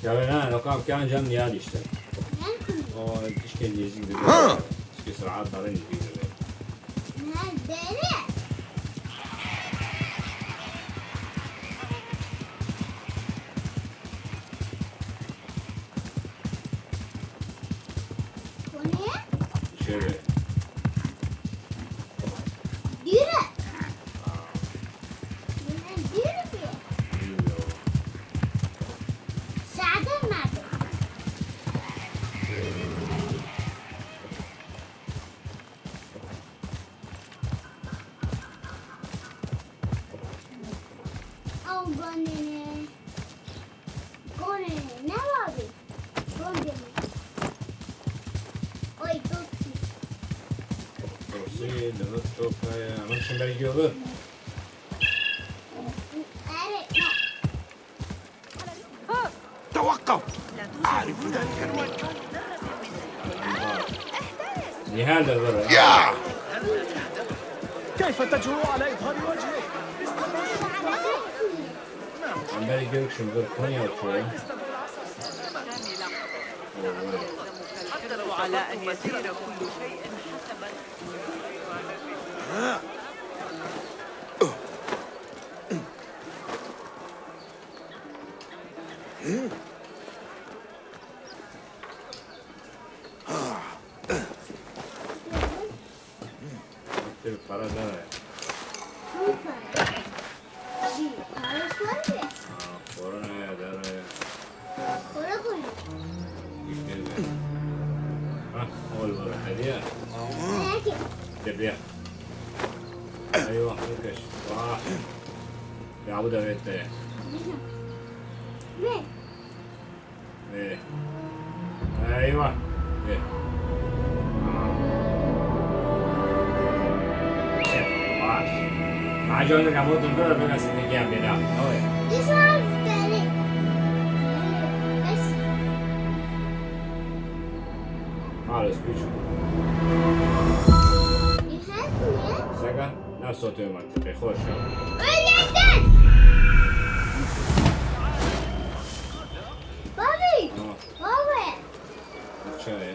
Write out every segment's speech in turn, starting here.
انا لو كان جنبي نيال يشتغل. تشكي اللي يزيد تشكي سرعات طارين يزيد. شبه توقف. أعرف ذلك الوجه. نهال الضرر. كيف تجرؤ على إظهار وجهك؟ عمال يجيلك شو بركوني أو شوي. قدروا على أن يسير كل شيء حسب para nada. تبيع ايوه نكش صح يعود بيت ايه ايوه ايه ما عجبني عمود البر بس نجيب بلا خلاص بيشو ساقا نفس صوت المنطقة خوش بابي بابي شاي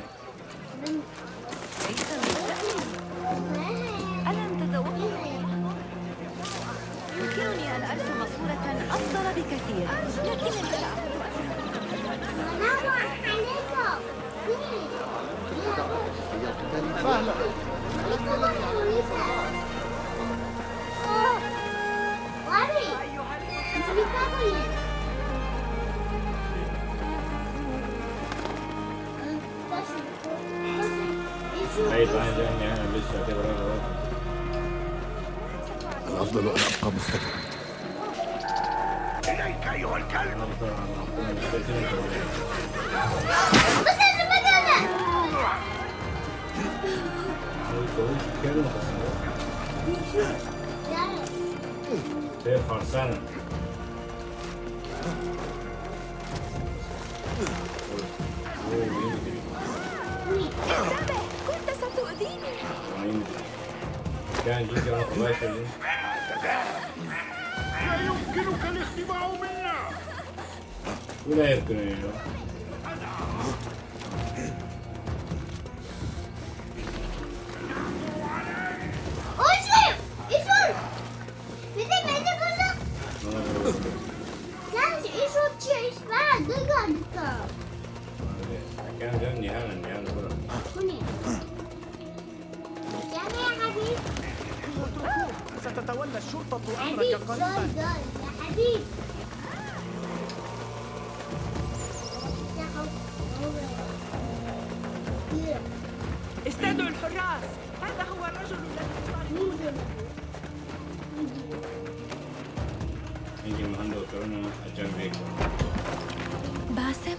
ألم تتوقع؟ يمكنني أن أرسم صورة أفضل بكثير، لكن الأفضل أن أبقى مستقيما. إليك أيها الكلب. فرسانة كنت ستؤذيني. كان جيك أنا خباشة لا يمكنك الاختباء منا. ولا يمكنني كان جنبي هلا نهال ستتولى الشرطة أمرك قريبا. استدعوا الحراس، هذا هو الرجل الذي يجي مهندو كورونا جنبك. باسم؟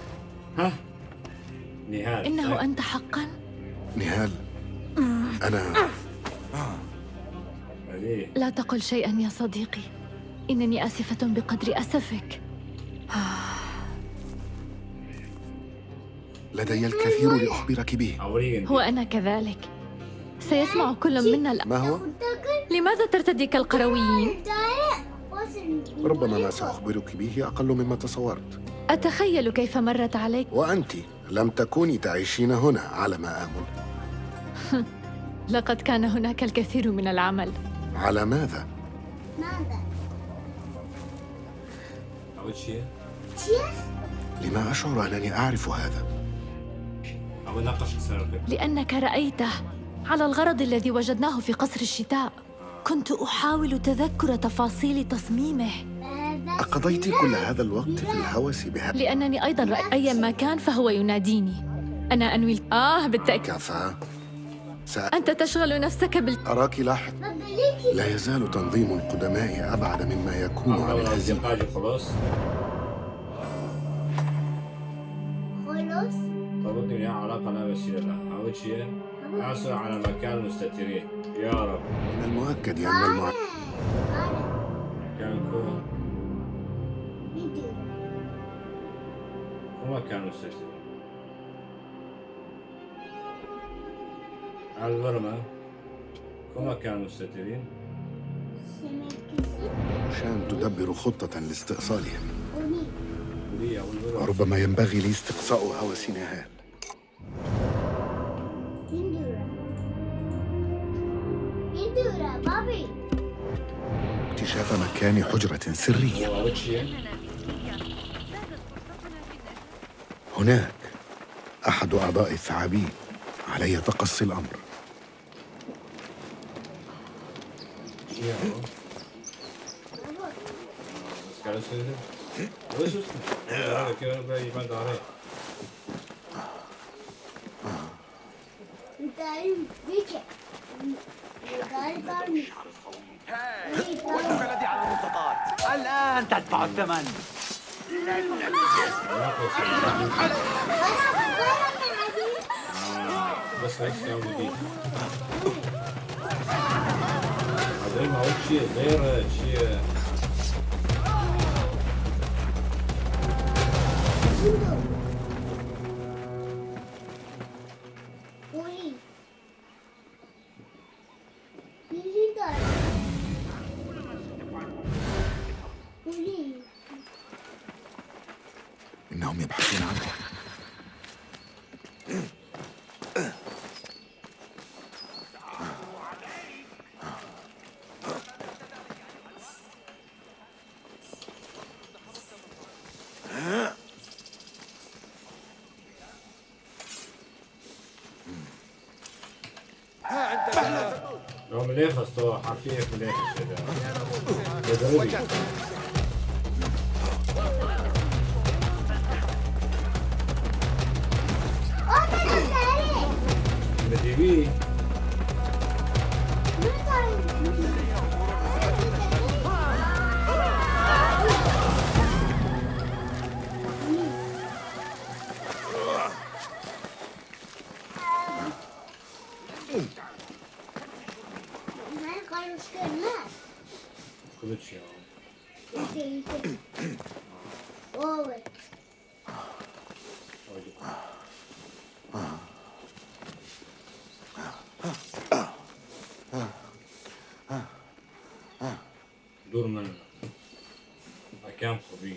ها؟ نهال إنه أنت حقا؟ نهال أنا لا تقل شيئا يا صديقي، إنني آسفة بقدر أسفك. لدي الكثير لأخبرك به. وأنا كذلك. سيسمع كل منا ما هو؟ لماذا ترتدي كالقرويين؟ ربما ما سأخبرك به أقل مما تصورت. أتخيل كيف مرت عليك. وأنت لم تكوني تعيشين هنا على ما آمل. لقد كان هناك الكثير من العمل. على ماذا؟ أول شيء لما أشعر أنني أعرف هذا؟ أول ناقش السنة لأنك رأيته على الغرض الذي وجدناه في قصر الشتاء. كنت أحاول تذكر تفاصيل تصميمه. أقضيت كل هذا الوقت في الهوس بها؟ لأنني أيضاً رأيت أيا ما كان فهو يناديني. أنا أنوي بالتأكيد. كفى. أنت تشغل نفسك أراك لاحق. لا يزال تنظيم القدماء أبعد مما يكون عن الهزيمة. خلاص طلبت مني علاقة لا مثيل لها. أول شيء أحصل على مكان مستترين. يا رب. من المؤكد أن كان يكون ومكان مستترين. البرمة ومكان مستترين. شان تدبر خطة لاستئصالهم. وليا والبرمة. وربما ينبغي لي استقصاء هوس نهال. اكتشاف مكان حجرة سرية. أول شيء هناك أحد أعضاء الثعابين. علي تقصي الأمر. وجهك الذي على الملتقات. الآن تدفع الثمن. بس هيك كان جديد. هذول ما هو شيء غير شيء. إنهم يبحثون عنه. لو مليخص تو حرفيا مليخص كذا. بدي كلش دور من مكان طبيعي.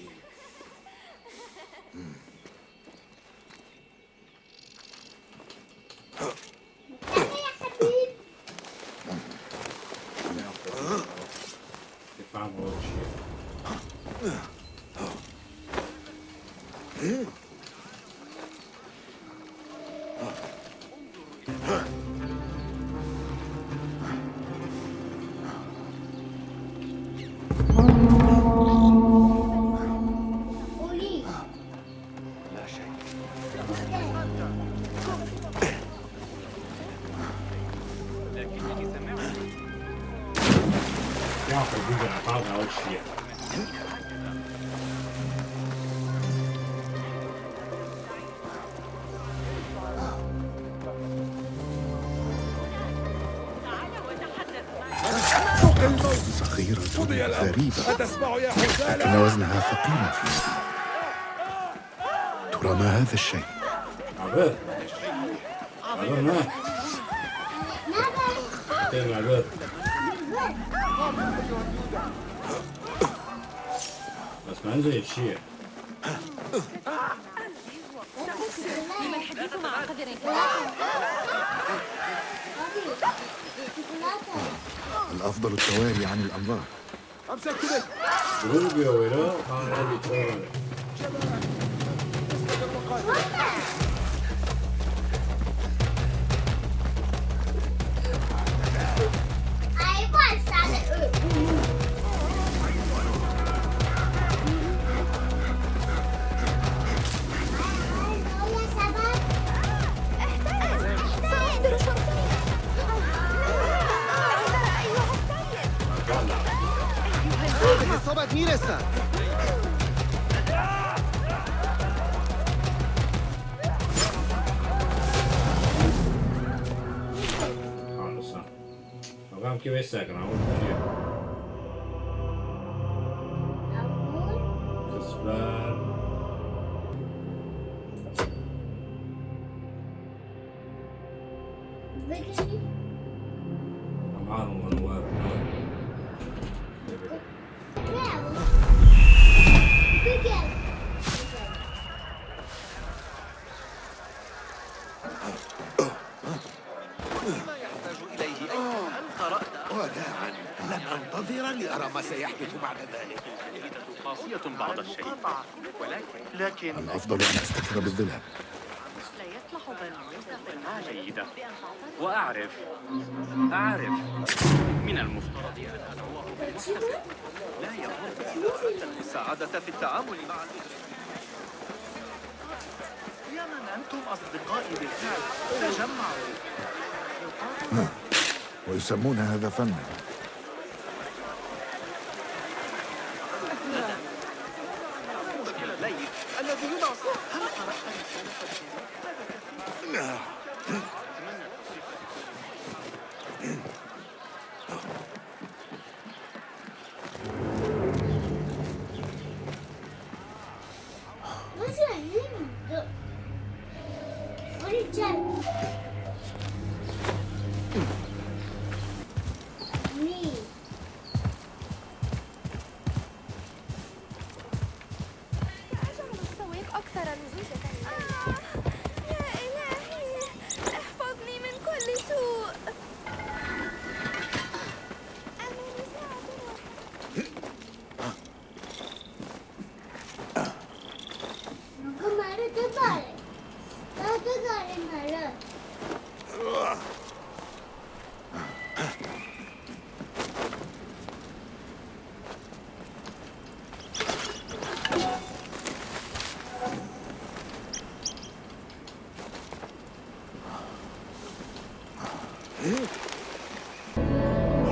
دفاع أول شيء. يعطي الجزء أعطانا أول شيء. صغيرة غريبة، أتسمع يا حسالة؟ لكن وزنها ثقيل في يدي. ترى ما هذا الشيء؟ عباد ما كان عباد بس ما نزل الشيء. لما الحديث مع قدر الأفضل التواري عن الأنظار. روبيو وينو كان هذه ترى إصابة ميرسا. Vamos que vai ser, não vamos fugir. كسبان. معاهم أنوار. ما يحتاج إليه أيضا أن قرأت. وداعا، لن أنتظر لأرى ما سيحدث بعد ذلك. قاسية بعض الشيء، لكن الأفضل أن أستكثر بالذهب. لا يصلح بل جيدة. وأعرف من المفترض أن أدعوه بالمستقبل. لا يهم المساعدة في التعامل مع يا من أنتم أصدقائي بالفعل، تجمعوا. ويسمون هذا فنا. الليل الذي يضع صوت. هل قرأت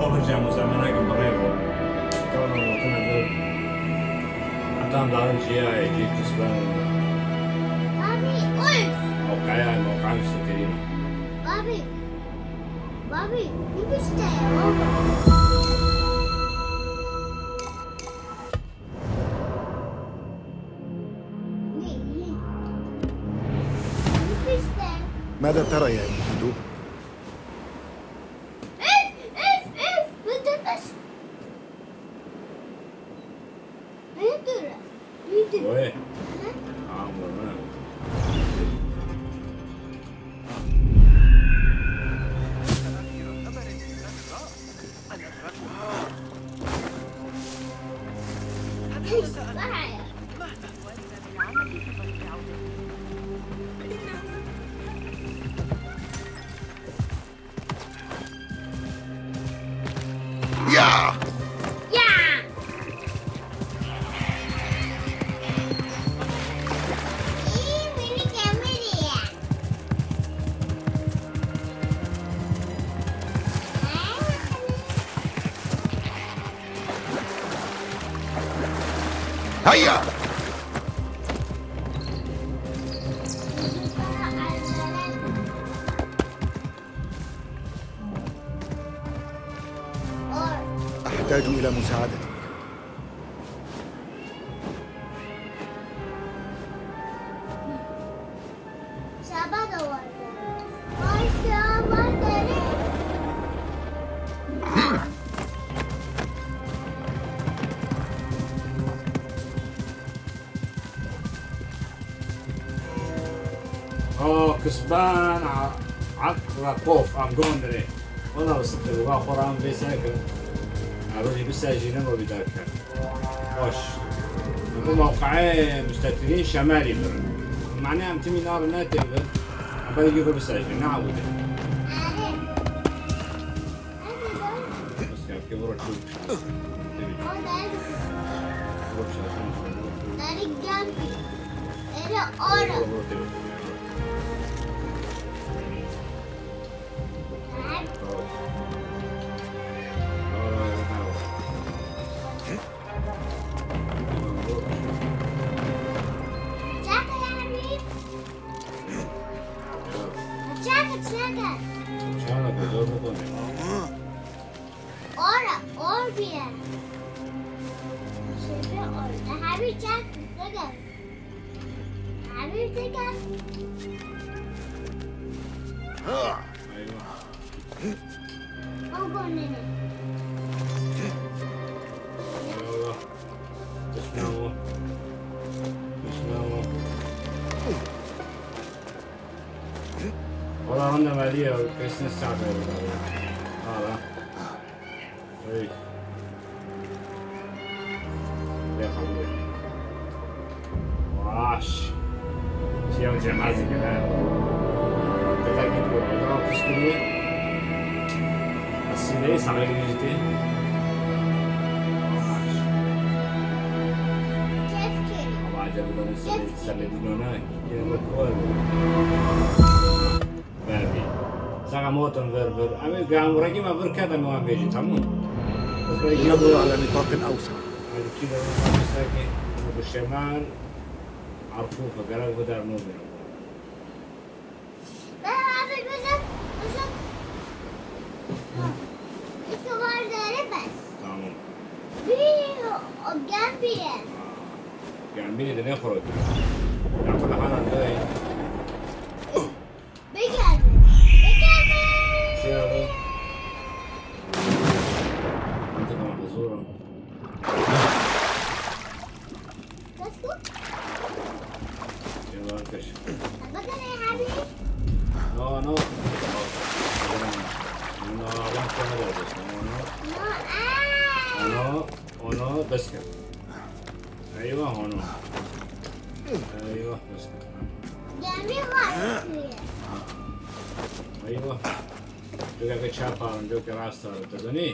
Olacağım o zaman hangi paraya var? Tamam ortana da atam daha önce ya يجي كسبان موقعي مستقرين. Bobby, you can stay over. ماذا ترى يا إنكيدو؟ وين؟ عمرو ما يا هيا أحتاج إلى مساعدتك. كسبان عقرقوف ام جوندري وانا وصلت له اخر ام بيساكن اروح بساجين وبذاك وش نقول موقعين مستترين شمالي بر معناها امتمي نار ناتب عبالي يجيبوا بساجين نعود بس كان كبروا تشوف Dari Gambi. Era ora. Ora, Orbia. Harry Jack, look at Harry Jack. I'm going in it. والله عندنا مالية وكيسين الساعة هذا اي يا حبيبي واش شي يوم جمازي كمان تتأكد بالعضلات تشتري السيدي صعب جديد Saga moton ver. Ami قام راجي ما ver كذا ما بيجي تمام. ينظر على نطاق أوسع. هذا كذا مساكين بالشمال عرفوفة قالوا بدر موبيل. لا أبي بس. إسكوبار ده بس. تمام. بيو جامبيا. جامبيا ده نخرج. ناخذ حنا نلاقي. بيجي. شيء انت كمان بزوره يلا كش no no بس كده ايوه هون ايوه بس كده ايوه juga ke chapa juga ke rasta itu ni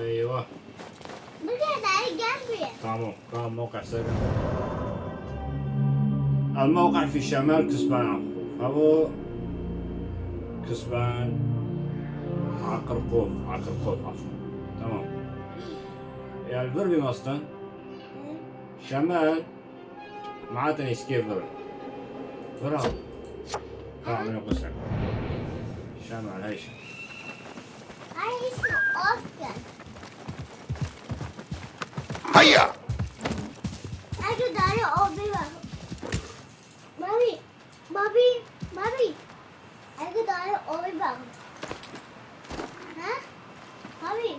ايوه تمام موقع سكن الموقع في شمال كسبان هو كسبان عقرقوف عفوا تمام يعني البربي اصلا شمال معناتها يسكيف فرا من القصر شمال هاي هيا مامي أقدر أوي بقى ها مامي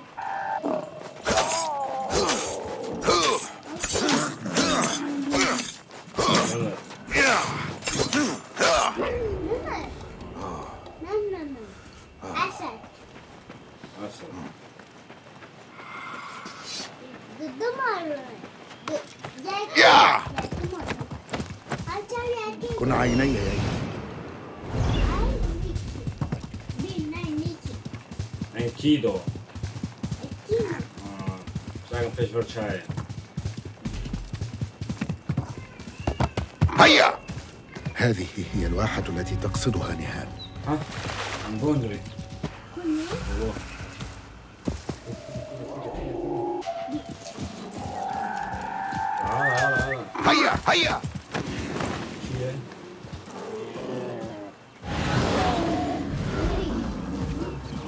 كن عيني يا كيدو ساقم فيش برشاية هيا هذه هي الواحة التي تقصدها نهال ها؟ عم بوندري هيا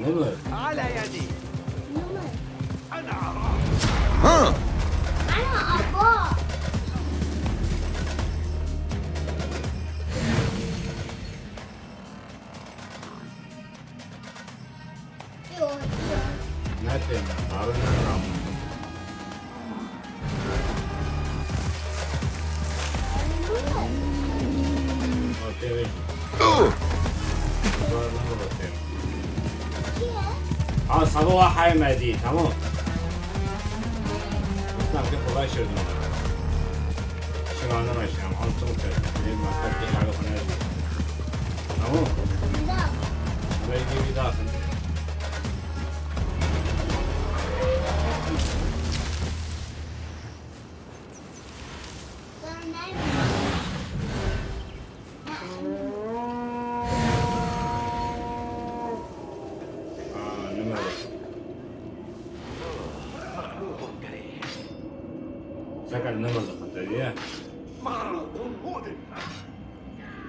نمر على يدي. أنا ها أبا ناتن عارنا نعم خذوها حي مادي تمام. اسلام كيف باي شيء شو انا ماشي عم انتم ما تفتش على قناه تمام. ما يجي داخل شكل النمر الخطية مرض مؤلم.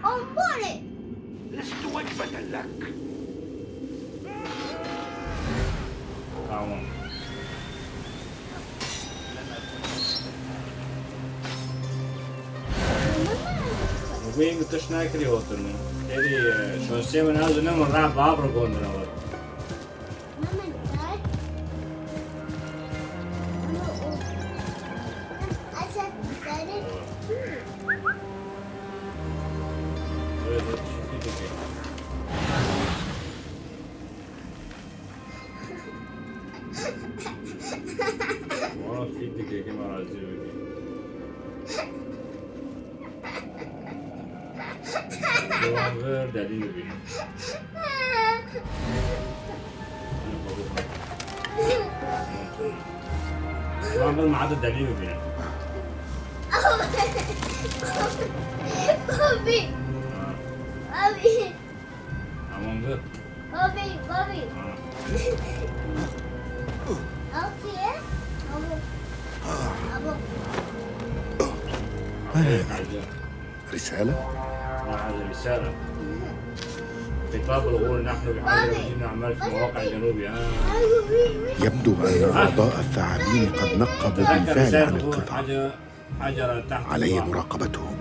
انظري. لست وجبة لك. تمام. وبين تشناكري هوتن تري شو سيمن هذا نمر راب بابر قوندنا ور دليل بينا شو ما عاد الدليل بينا بابي بابي عمون بابي بابي اوكي ابو رسالة؟ هذه رسالة خطاب الغول نحن بحاجة لجميع أعمال في المواقع الجنوبية. يبدو أن أعضاء الثعابين قد نقبوا بالفعل عن القطع. علي مراقبتهم.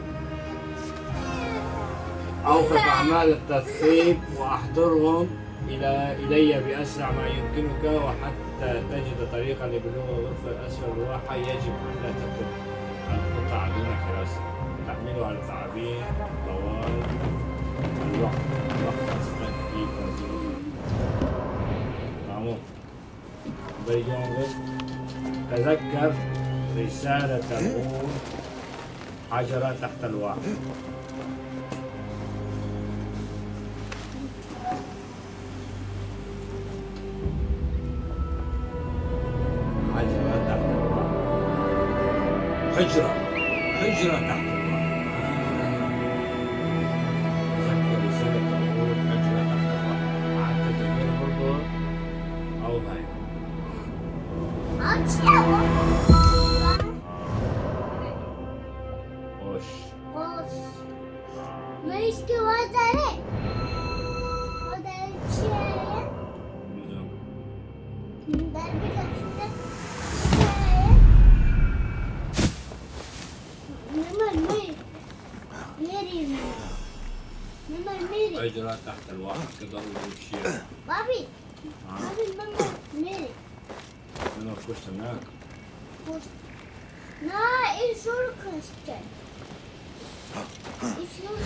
أوقف أعمال التثقيف وأحضرهم إلي بأسرع ما يمكنك، وحتى تجد طريقا لبلوغ الغرفة أسفل الواحة يجب أن لا تترك القطع دون حراسة تحملها الثعابين طوال الوقت في تنزيل معمول. تذكر رسالة الغول حجرة تحت الواحة. حجرة تحت الواحة. تذكر رسالة الغول حجرة تحت الواحة. حتى تجيب برضو أو هاي وش مشكي وزاري شاية دربي كشتة شاية نمر ميري نمر ميري حجرة تحت الواحة كده هو الشيء. بابي نمر ميري أنا كشت هناك. لا إيش هو كشتة إيش هو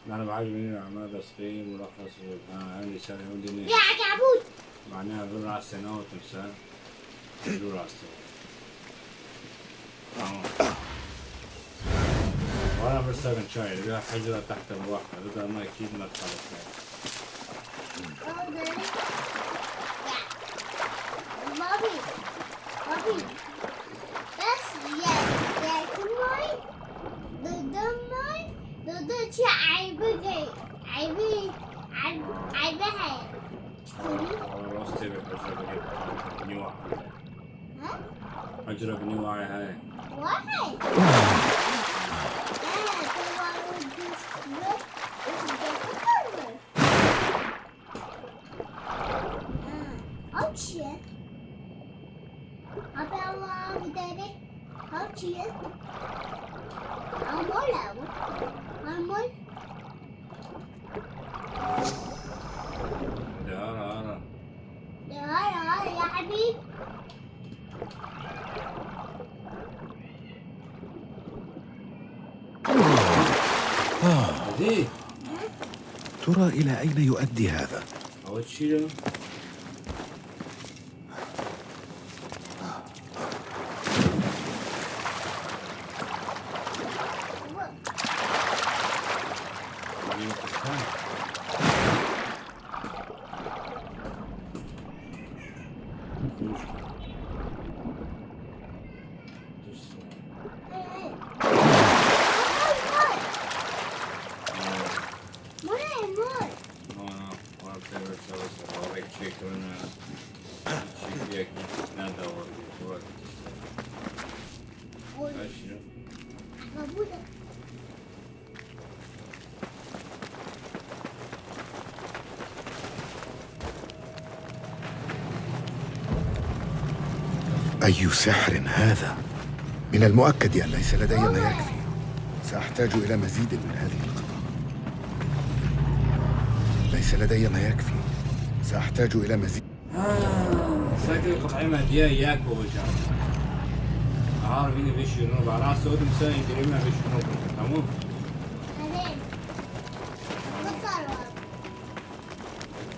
أنا بعجبني أعمال تسخين ملخص عندي سنة ودني يا عبود معناها دور على السنة وتمثال دور على السنة. وأنا برسل شاي بها حجرة تحت الواحة هذا ما أكيد ما تخلص بابي بس يا كموي ضد شيء عيبة هاي راسي حجرة بنيوعي هاي واحد Ocean. About daddy. Ocean. I'm all out. I'm all. يا حبيب. ترى إلى أين يؤدي هذا؟ أو تشيله. أي سحر هذا؟ من المؤكد أن ليس لدي ما يكفي. سأحتاج إلى مزيد من هذه القطع. ليس لدي ما يكفي. سأحتاج إلى مزيد. شكل القطعة مادية إياك وجهه. عارف إني بيشينو بعرف سود مساء يدري ما بيشينو تمام.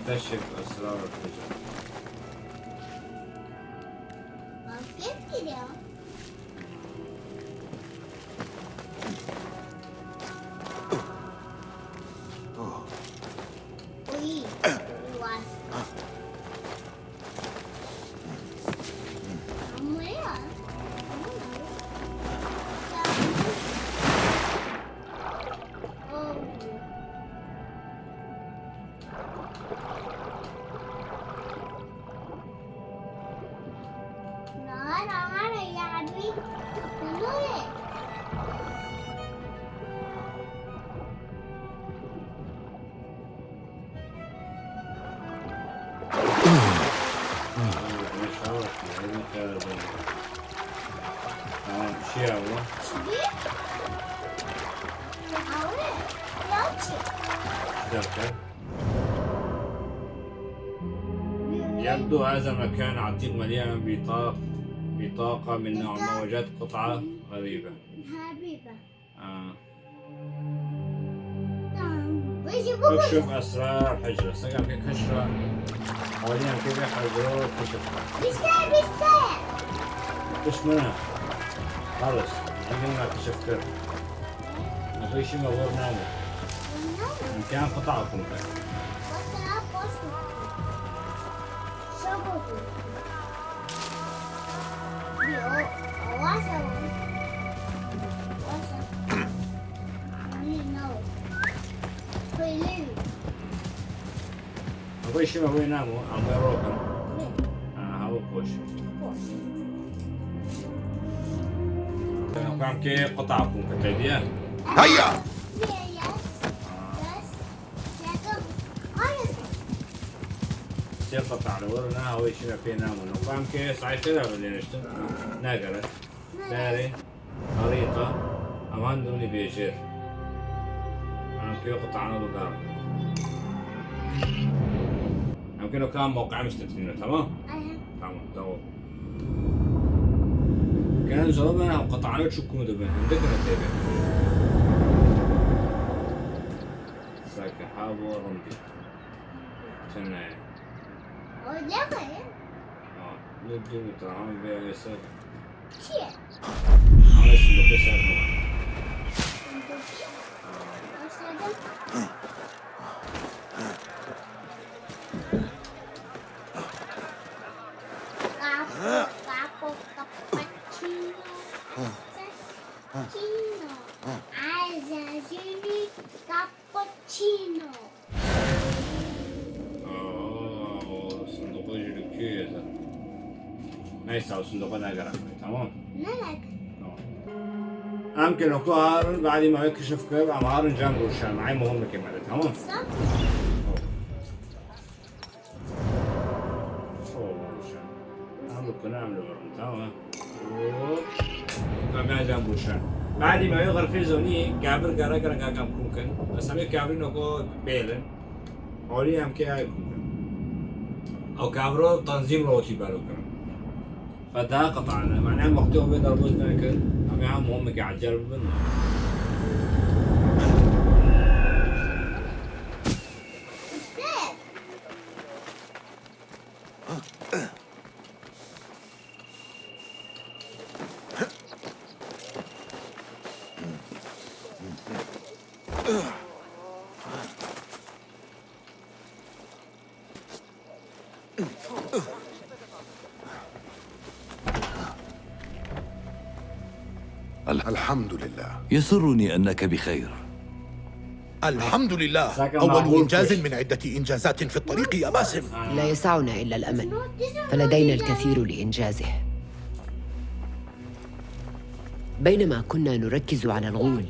اكتشف أسرار الحجر. يبدو هذا مكان عتيق مليئا بطاقة من نوع ما. وجدت قطعة غريبة. اكشف أسرار الحجرة. سقم في كشرة حوالينا كيف حجرة كشفها. ايش منها؟ خلص عندنا اكتشفت. ما في شيء مغور نامو. مكان قطعكم كان. أقول شيء ما هو ينامو عم يروكم. هذا بوش. كم كي قطعكم كتبيا. هيا. قطع لورنا هو شيء في نامو. كم كي صحيح كذا اللي نشتغل. ناقرة. داري. خريطة. أمان دوني بيجير. أنا كي قطعنا بقارب. يمكنه كان موقع مستثمرين تمام؟ تمام. كان زوجنا قطعنا تشكون دبنا عندنا تبع. ساكن حابو رمدي. سنة. ندي متعامل بيا يسار. شيء. أنا سلوك يسار هو. صندوق ناقرة تمام؟ أمكن أكوار بعد ما يكشف كيف أمهار نجام روشان معي مهمة كمان تمام؟ صح؟ روشان أعمل كنا أعمل برم تمام؟ كمان جام روشان بعد ما يغر في زوني كابر كارا كم ممكن بس هم كابر نكو بيلن أولي هم كي أو كابرو تنظيم روتي بالو كمان فده قطعنا معناه مكتوب بين الرز ناكل عم يعمل مهم قاعد جرب منه الحمد لله. يسرني أنك بخير. الحمد لله. ساكن أول معقول إنجاز كش. من عدة إنجازات في الطريق يا باسم. لا يسعنا إلا الأمل، فلدينا الكثير لإنجازه. بينما كنا نركز على الغول،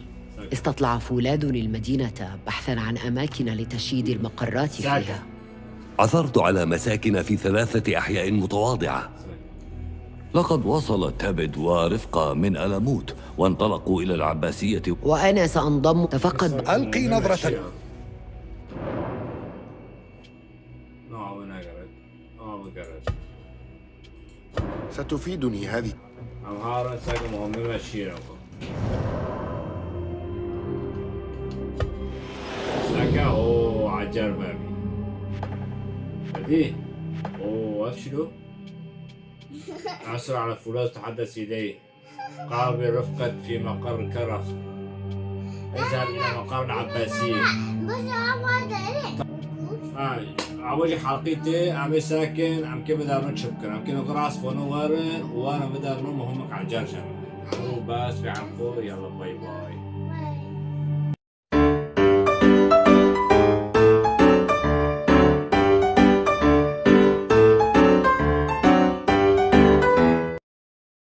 استطلع فولاذ المدينة بحثاً عن أماكن لتشييد المقرات فيها. عثرت على مساكن في 3 أحياء متواضعة. لقد وصل تبد ورفقة من ألموت وانطلقوا إلى العباسية. وأنا سأنضم. تفقد. ألقي نظرة. ستفيدني هذه. اوه عجر بابي هذه اوه افشلوا عثر على فولاذ تحدث إليه. قابل رفقة في مقر كرخ. اذهب إلى مقر العباسية. بس عوض عليك. على وجه حلقيتي عم ساكن عم كيف بدأ نشبكر عم كنا قراص فنوارن وانا بدأ نوم همك على جرجر. بس في عمكو يلا باي باي.